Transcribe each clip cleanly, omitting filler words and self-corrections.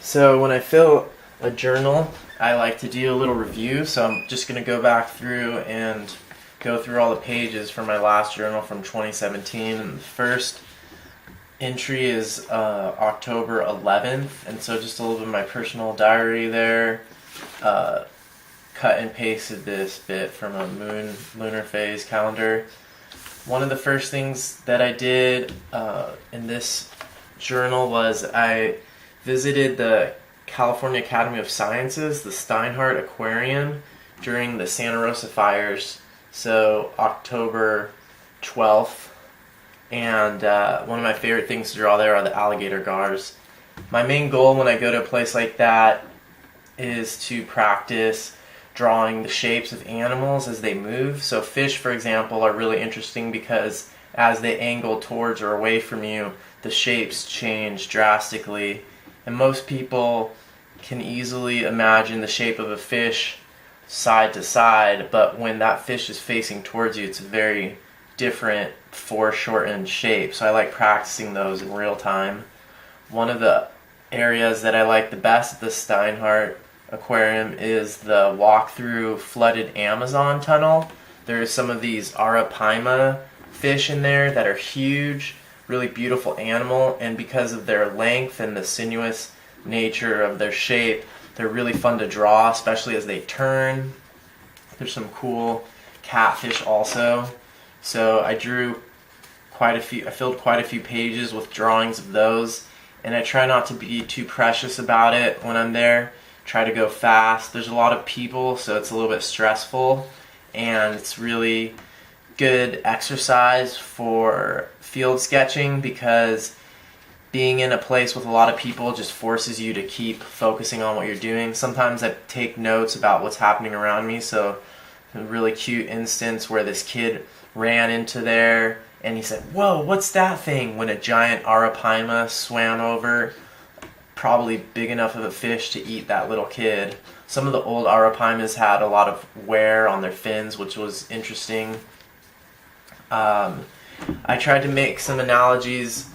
So when I fill a journal, I like to do a little review. So I'm just going to go back through and go through all the pages for my last journal from 2017. And the first entry is October 11th, and so just a little bit of my personal diary there. Cut and pasted this bit from a lunar phase calendar. One of the first things that I did in this journal was I visited the California Academy of Sciences, the Steinhardt Aquarium, during the Santa Rosa fires, so October 12th. And one of my favorite things to draw there are the alligator gars. My main goal when I go to a place like that is to practice drawing the shapes of animals as they move. So fish, for example, are really interesting because as they angle towards or away from you, the shapes change drastically. And most people can easily imagine the shape of a fish side to side, but when that fish is facing towards you, it's a very different foreshortened shape. So I like practicing those in real time. One of the areas that I like the best at the Steinhardt Aquarium is the walk through flooded Amazon tunnel. There's some of these arapaima fish in there that are huge, really beautiful animal, and because of their length and the sinuous nature of their shape, they're really fun to draw, especially as they turn. There's some cool catfish also. So I filled quite a few pages with drawings of those, and I try not to be too precious about it when I'm there. Try to go fast. There's a lot of people, so it's a little bit stressful, and it's really good exercise for field sketching because being in a place with a lot of people just forces you to keep focusing on what you're doing. Sometimes I take notes about what's happening around me, so a really cute instance where this kid ran into there and he said, "Whoa, what's that thing?" when a giant arapaima swam over, probably big enough of a fish to eat that little kid. Some of the old arapaimas had a lot of wear on their fins, which was interesting. I tried to make some analogies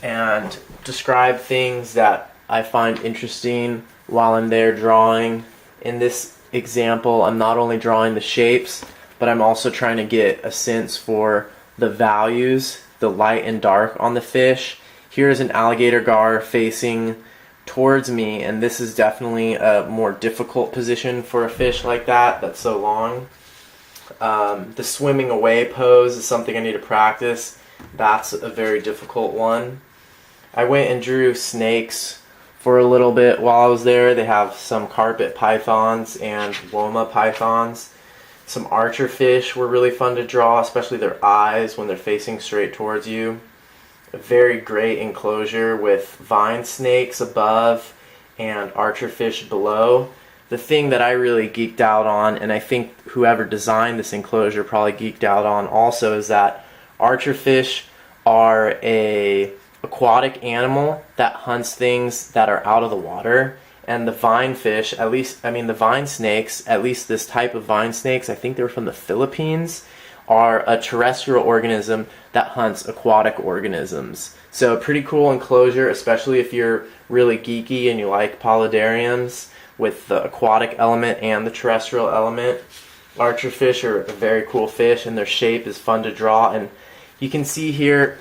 and describe things that I find interesting while I'm there drawing. In this example, I'm not only drawing the shapes, but I'm also trying to get a sense for the values, the light and dark on the fish. Here's an alligator gar facing towards me, and this is definitely a more difficult position for a fish like that that's so long. The swimming away pose is something I need to practice. That's a very difficult one. I went and drew snakes for a little bit while I was there. They have some carpet pythons and woma pythons. Some archer fish were really fun to draw, especially their eyes when they're facing straight towards you. A very great enclosure with vine snakes above and archerfish below. The thing that I really geeked out on, and I think whoever designed this enclosure probably geeked out on also, is that archerfish are a aquatic animal that hunts things that are out of the water, and the vine fish, the vine snakes, at least this type of vine snakes, I think they're from the Philippines, are a terrestrial organism that hunts aquatic organisms. So a pretty cool enclosure, especially if you're really geeky and you like paludariums with the aquatic element and the terrestrial element. Archerfish are a very cool fish, and their shape is fun to draw. And you can see here,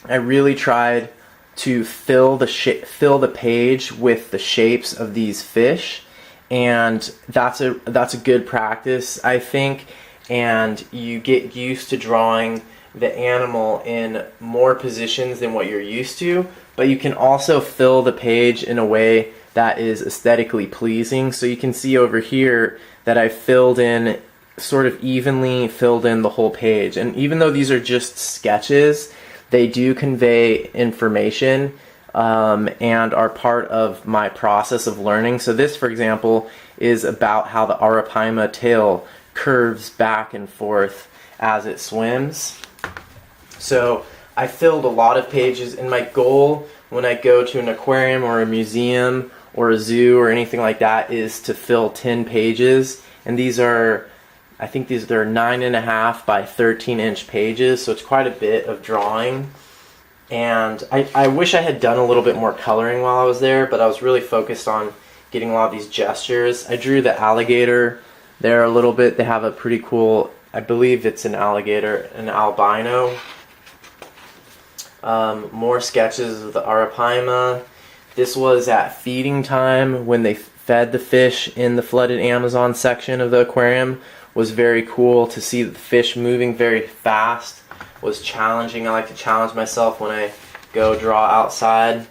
I really tried to fill the page with the shapes of these fish, and that's a good practice, I think. And you get used to drawing the animal in more positions than what you're used to, but you can also fill the page in a way that is aesthetically pleasing. So you can see over here that I sort of evenly filled in the whole page. And even though these are just sketches, they do convey information and are part of my process of learning. So this, for example, is about how the arapaima tail curves back and forth as it swims. So I filled a lot of pages, and my goal when I go to an aquarium or a museum or a zoo or anything like that is to fill 10 pages. And they're 9.5 by 13 inch pages, so it's quite a bit of drawing. And I wish I had done a little bit more coloring while I was there, but I was really focused on getting a lot of these gestures. I drew the alligator there a little bit. They have a pretty cool, I believe it's an alligator, an albino. More sketches of the arapaima. This was at feeding time when they fed the fish in the flooded Amazon section of the aquarium. Was very cool to see the fish moving very fast. Was challenging. I like to challenge myself when I go draw outside.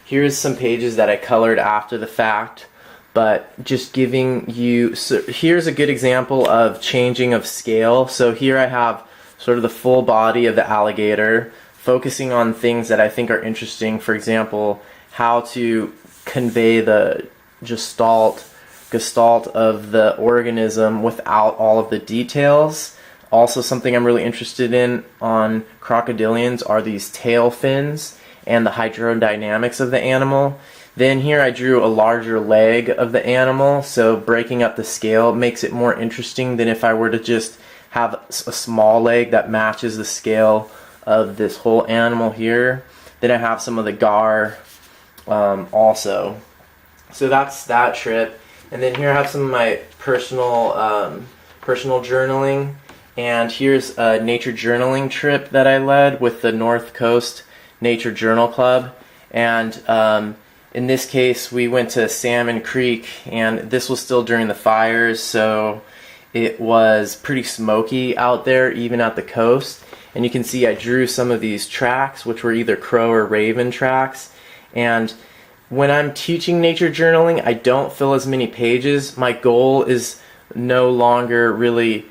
Here's some pages that I colored after the fact, but just giving you, so here's a good example of changing of scale. So here I have sort of the full body of the alligator, focusing on things that I think are interesting. For example, how to convey the gestalt of the organism without all of the details. Also, something I'm really interested in on crocodilians are these tail fins and the hydrodynamics of the animal. Then here I drew a larger leg of the animal, so breaking up the scale makes it more interesting than if I were to just have a small leg that matches the scale of this whole animal here. Then I have some of the gar also. So that's that trip. And then here I have some of my personal journaling. And here's a nature journaling trip that I led with the North Coast Nature Journal Club. And in this case, we went to Salmon Creek, and this was still during the fires, so it was pretty smoky out there, even at the coast. And you can see I drew some of these tracks, which were either crow or raven tracks. And when I'm teaching nature journaling, I don't fill as many pages. My goal is no longer really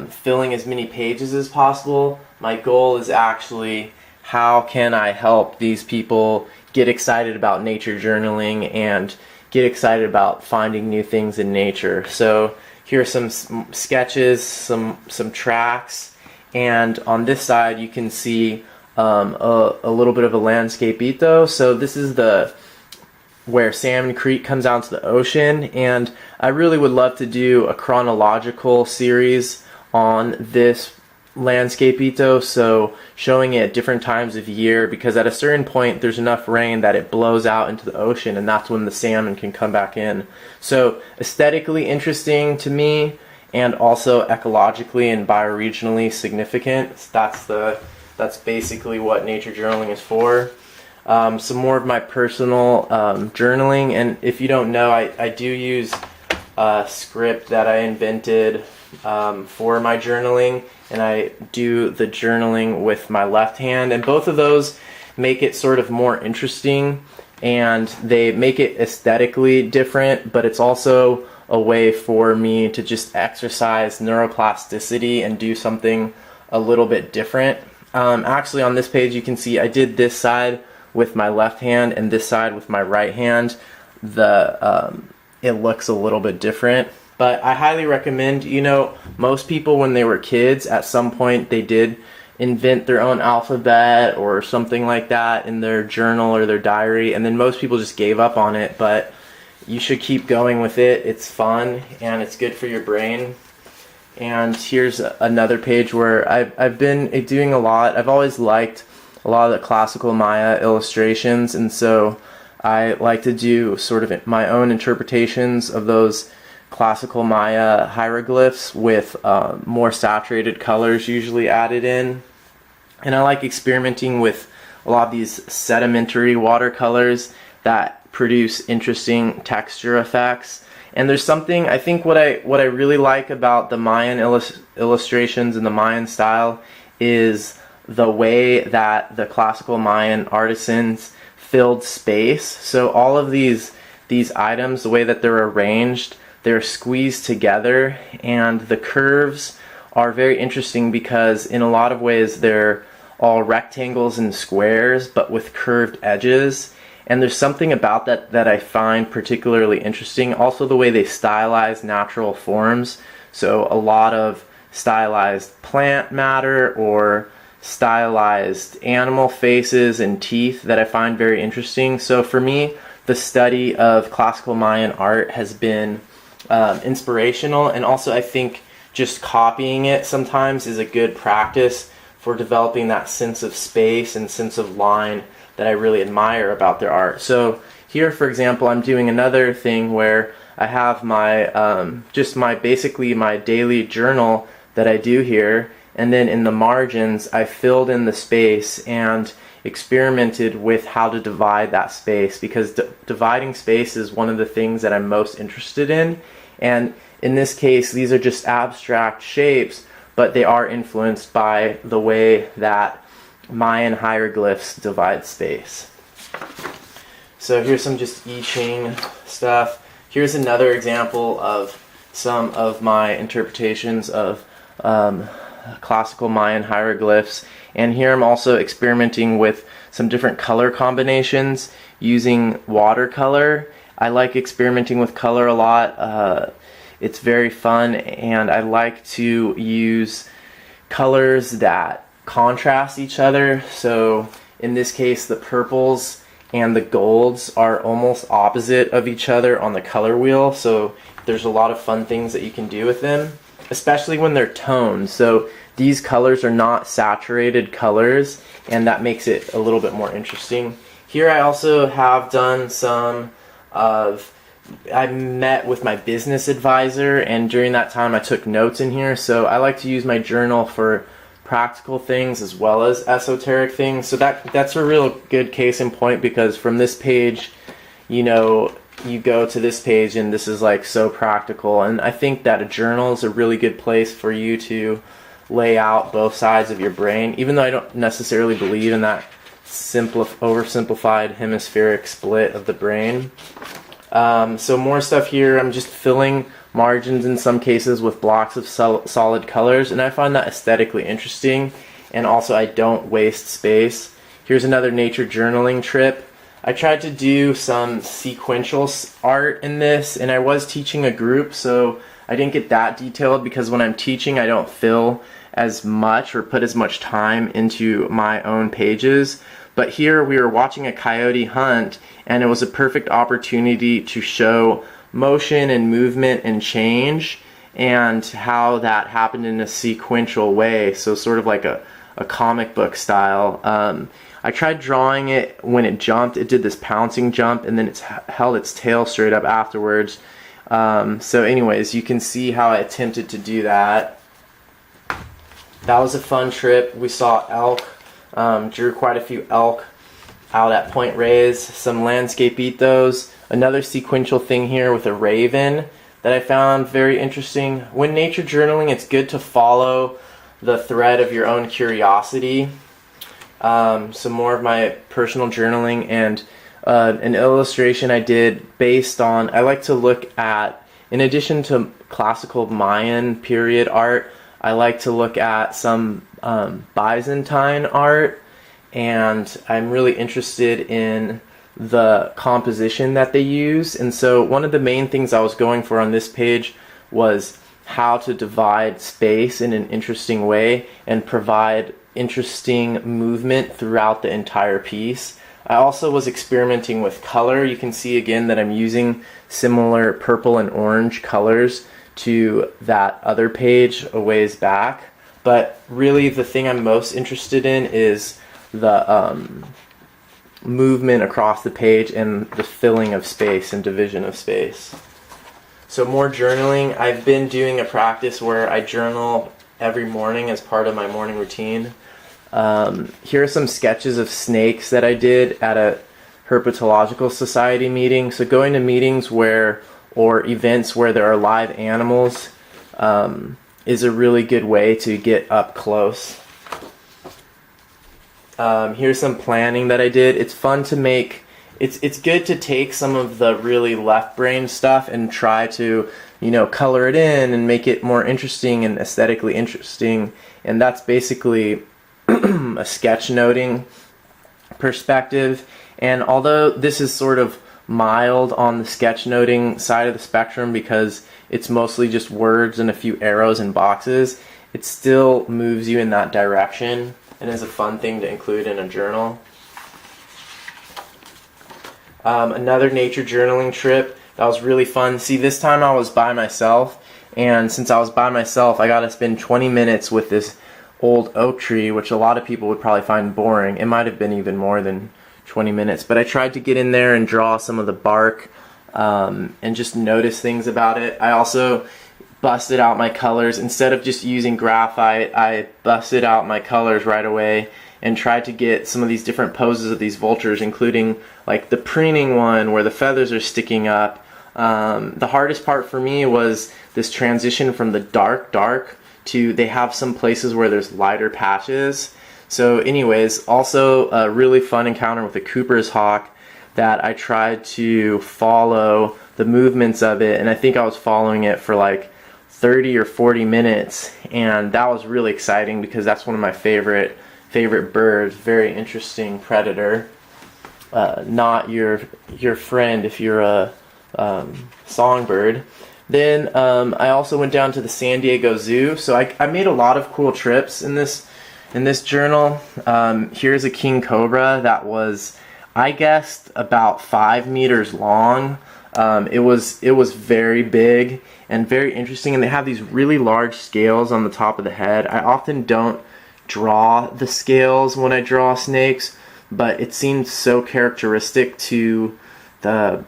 filling as many pages as possible. My goal is actually, how can I help these people get excited about nature journaling and get excited about finding new things in nature. So here are some sketches, some tracks, and on this side you can see a little bit of a landscapeito. So this is where Salmon Creek comes out to the ocean, and I really would love to do a chronological series on this landscapeito, so showing it at different times of year, because at a certain point there's enough rain that it blows out into the ocean, and that's when the salmon can come back in. So aesthetically interesting to me, and also ecologically and bioregionally significant. That's basically what nature journaling is for. Some more of my personal journaling, and if you don't know, I do use a script that I invented for my journaling, and I do the journaling with my left hand, and both of those make it sort of more interesting, and they make it aesthetically different, but it's also a way for me to just exercise neuroplasticity and do something a little bit different. Actually, on this page you can see I did this side with my left hand and this side with my right hand. It looks a little bit different, but I highly recommend, most people when they were kids, at some point they did invent their own alphabet or something like that in their journal or their diary, and then most people just gave up on it, but you should keep going with it. It's fun and it's good for your brain. And here's another page where I've been doing a lot. I've always liked a lot of the classical Maya illustrations, and so I like to do sort of my own interpretations of those classical Maya hieroglyphs with more saturated colors usually added in. And I like experimenting with a lot of these sedimentary watercolors that produce interesting texture effects. And there's something, I think what I really like about the Mayan illustrations and the Mayan style is the way that the classical Mayan artisans filled space. So all of these items, the way that they're arranged, they're squeezed together, and the curves are very interesting because in a lot of ways they're all rectangles and squares but with curved edges. And there's something about that I find particularly interesting. Also the way they stylize natural forms. So a lot of stylized plant matter or stylized animal faces and teeth that I find very interesting. So for me, the study of classical Mayan art has been inspirational, and also I think just copying it sometimes is a good practice for developing that sense of space and sense of line that I really admire about their art. So here, for example, I'm doing another thing where I have my basically my daily journal that I do here, and then in the margins I filled in the space and experimented with how to divide that space, because dividing space is one of the things that I'm most interested in. And in this case, these are just abstract shapes, but they are influenced by the way that Mayan hieroglyphs divide space. So here's some just I Ching stuff. Here's another example of some of my interpretations of classical Mayan hieroglyphs. And here I'm also experimenting with some different color combinations using watercolor. I like experimenting with color a lot. It's very fun, and I like to use colors that contrast each other. So in this case, the purples and the golds are almost opposite of each other on the color wheel. So there's a lot of fun things that you can do with them, especially when they're toned. So these colors are not saturated colors, and that makes it a little bit more interesting. Here I also have done I met with my business advisor, and during that time I took notes in here. So I like to use my journal for practical things as well as esoteric things. So that's a real good case in point, because from this page, you go to this page and this is like so practical. And I think that a journal is a really good place for you to lay out both sides of your brain, even though I don't necessarily believe in that oversimplified hemispheric split of the brain. So more stuff here. I'm just filling margins in some cases with blocks of solid colors, and I find that aesthetically interesting, and also I don't waste space. Here's another nature journaling trip. I tried to do some sequential art in this, and I was teaching a group, so I didn't get that detailed, because when I'm teaching I don't fill as much or put as much time into my own pages. But here we were watching a coyote hunt, and it was a perfect opportunity to show motion and movement and change, and how that happened in a sequential way, so sort of like a comic book style. I tried drawing it when it jumped. It did this pouncing jump, and then it held its tail straight up afterwards. So anyways, you can see how I attempted to do that. That was a fun trip. We saw elk, drew quite a few elk out at Point Reyes, some landscape ethos. Another sequential thing here with a raven that I found very interesting. When nature journaling, it's good to follow the thread of your own curiosity. Some more of my personal journaling, and an illustration I did based on, I like to look at, in addition to classical Mayan period art, I like to look at some Byzantine art, and I'm really interested in the composition that they use. And so one of the main things I was going for on this page was how to divide space in an interesting way and provide interesting movement throughout the entire piece. I also was experimenting with color. You can see again that I'm using similar purple and orange colors to that other page a ways back. But really the thing I'm most interested in is the movement across the page and the filling of space and division of space. So more journaling. I've been doing a practice where I journal every morning as part of my morning routine. Here are some sketches of snakes that I did at a herpetological society meeting. So going to meetings or events where there are live animals is a really good way to get up close. Here's some planning that I did. It's fun to make. It's good to take some of the really left brain stuff and try to, color it in and make it more interesting and aesthetically interesting. And that's basically a sketchnoting perspective. And although this is sort of mild on the sketchnoting side of the spectrum because it's mostly just words and a few arrows and boxes, it still moves you in that direction and is a fun thing to include in a journal. Another nature journaling trip that was really fun. See, this time I was by myself, and since I was by myself, I got to spend 20 minutes with this old oak tree, which a lot of people would probably find boring. It might have been even more than 20 minutes, but I tried to get in there and draw some of the bark and just notice things about it. I also busted out my colors. Instead of just using graphite, I busted out my colors right away and tried to get some of these different poses of these vultures, including like the preening one where the feathers are sticking up. The hardest part for me was this transition from the dark to they have some places where there's lighter patches. So anyways, also a really fun encounter with a Cooper's hawk that I tried to follow the movements of it, and I think I was following it for like 30 or 40 minutes, and that was really exciting because that's one of my favorite birds. Very interesting predator. Not your friend if you're a songbird. Then I also went down to the San Diego Zoo. So I made a lot of cool trips in this journal. Here's a king cobra that was, I guessed, about 5 meters long. It was very big and very interesting, and they have these really large scales on the top of the head. I often don't draw the scales when I draw snakes, but it seemed so characteristic to the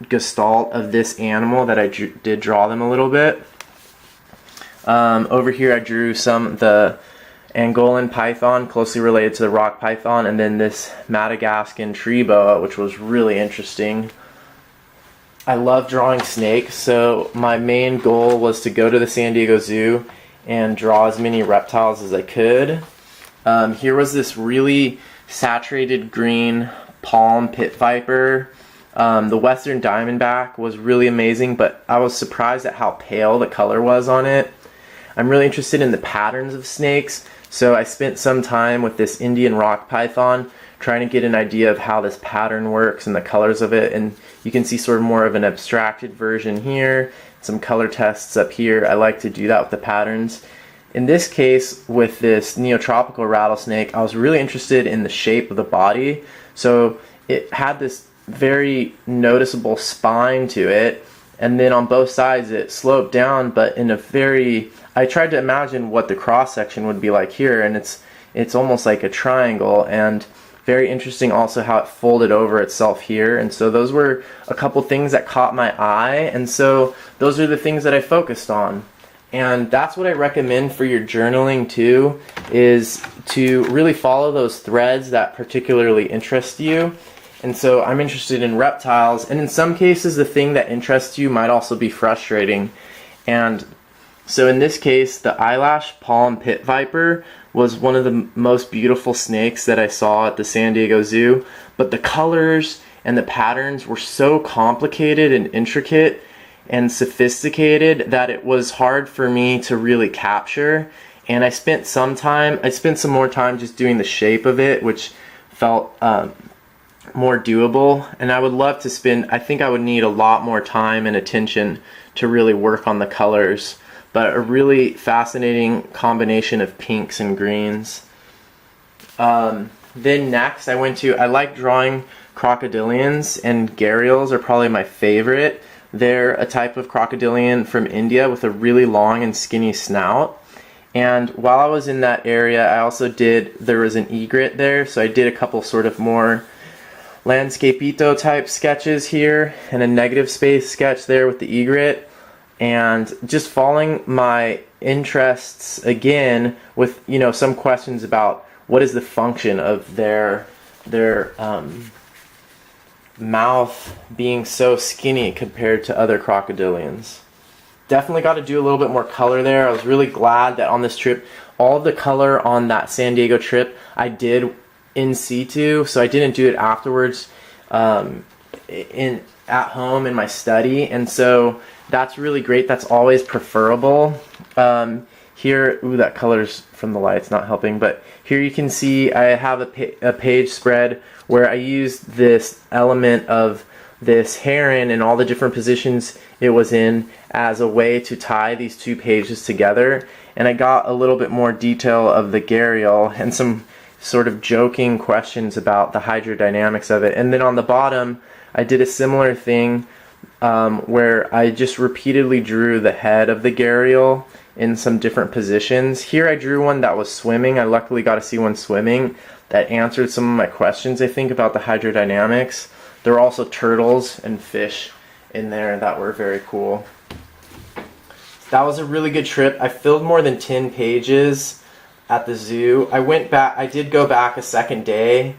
gestalt of this animal that I did draw them a little bit. Over here I drew the Angolan python, closely related to the rock python, and then this Madagascan tree boa, which was really interesting. I love drawing snakes, so my main goal was to go to the San Diego Zoo and draw as many reptiles as I could. Here was this really saturated green palm pit viper. The western diamondback was really amazing, but I was surprised at how pale the color was on it. I'm really interested in the patterns of snakes, so I spent some time with this Indian rock python trying to get an idea of how this pattern works and the colors of it, and you can see sort of more of an abstracted version here, some color tests up here. I like to do that with the patterns. In this case, with this neotropical rattlesnake, I was really interested in the shape of the body. So it had this very noticeable spine to it, and then on both sides it sloped down, but in a very, I tried to imagine what the cross section would be like here, and it's almost like a triangle, and very interesting also how it folded over itself here. And so those were a couple things that caught my eye, and so those are the things that I focused on. And that's what I recommend for your journaling too, is to really follow those threads that particularly interest you. And so I'm interested in reptiles, and in some cases the thing that interests you might also be frustrating. And so in this case, the eyelash palm pit viper was one of the most beautiful snakes that I saw at the San Diego Zoo, but the colors and the patterns were so complicated and intricate and sophisticated that it was hard for me to really capture. And I spent some more time just doing the shape of it, which felt more doable. And I would love to I think I would need a lot more time and attention to really work on the colors, but a really fascinating combination of pinks and greens. Then next I like drawing crocodilians, and gharials are probably my favorite. They're a type of crocodilian from India with a really long and skinny snout. And while I was in that area, there was an egret there, so I did a couple sort of more landscapito type sketches here, and a negative space sketch there with the egret. And just following my interests again with, some questions about what is the function of their mouth being so skinny compared to other crocodilians. Definitely got to do a little bit more color there. I was really glad that on this trip, all of the color on that San Diego trip I did in situ, so I didn't do it afterwards at home in my study, and so that's really great. That's always preferable. Here, that color's from the light's not helping, but here you can see I have a page spread where I used this element of this heron and all the different positions it was in as a way to tie these two pages together, and I got a little bit more detail of the gharial and some sort of joking questions about the hydrodynamics of it. And then on the bottom I did a similar thing where I just repeatedly drew the head of the gharial in some different positions. Here I drew one that was swimming. I luckily got to see one swimming that answered some of my questions, I think, about the hydrodynamics. There were also turtles and fish in there that were very cool. That was a really good trip. I filled more than 10 pages at the zoo. I did go back a second day,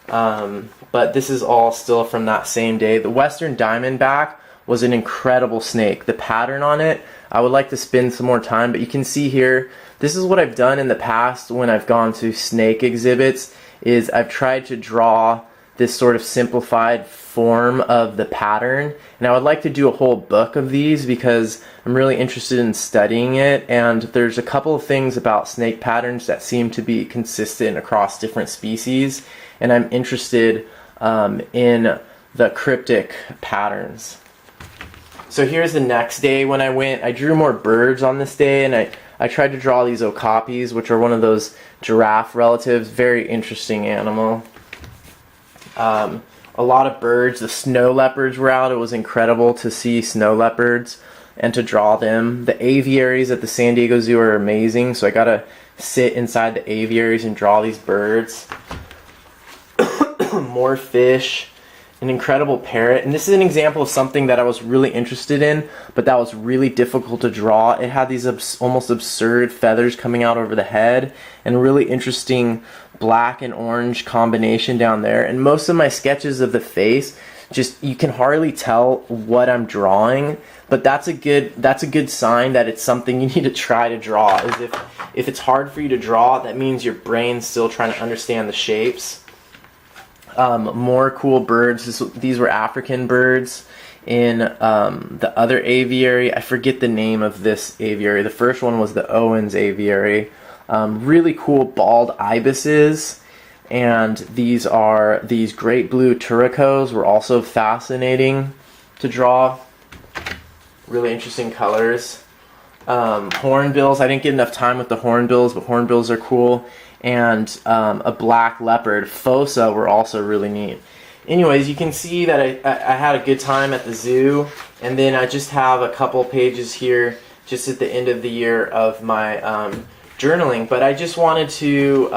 but this is all still from that same day. The Western Diamondback was an incredible snake. The pattern on it, I would like to spend some more time, but you can see here, this is what I've done in the past when I've gone to snake exhibits, is I've tried to draw this sort of simplified form of the pattern, and I would like to do a whole book of these because I'm really interested in studying it, and there's a couple of things about snake patterns that seem to be consistent across different species, and I'm interested in the cryptic patterns. So here's the next day when I went. I drew more birds on this day, and I tried to draw these okapis, which are one of those giraffe relatives. Very interesting animal. A lot of birds. The snow leopards were out. It was incredible to see snow leopards and to draw them. The aviaries at the San Diego Zoo are amazing, so I got to sit inside the aviaries and draw these birds. More fish. An incredible parrot, and this is an example of something that I was really interested in, but that was really difficult to draw. It had these almost absurd feathers coming out over the head, and a really interesting black and orange combination down there. And most of my sketches of the face, just you can hardly tell what I'm drawing, but that's a good sign that it's something you need to try to draw. Is if it's hard for you to draw, that means your brain's still trying to understand the shapes. More cool birds. These were African birds in the other aviary. I forget the name of this aviary. The first one was the Owens aviary. Really cool bald ibises, and these great blue turacos were also fascinating to draw. Really interesting colors. Hornbills. I didn't get enough time with the hornbills, but hornbills are cool. And a black leopard, fossa, were also really neat. Anyways, you can see that I had a good time at the zoo, and then I just have a couple pages here just at the end of the year of my journaling. But I just wanted to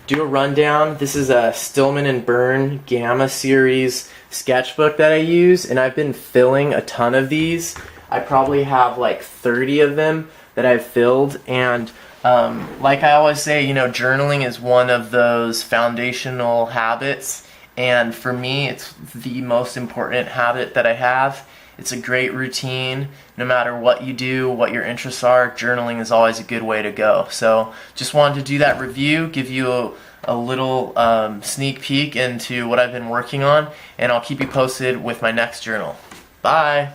do a rundown. This is a Stillman and Byrne Gamma series sketchbook that I use, and I've been filling a ton of these. I probably have like 30 of them that I've filled, and like I always say, journaling is one of those foundational habits, and for me, it's the most important habit that I have. It's a great routine. No matter what you do, what your interests are, journaling is always a good way to go. So just wanted to do that review, give you a little sneak peek into what I've been working on, and I'll keep you posted with my next journal. Bye!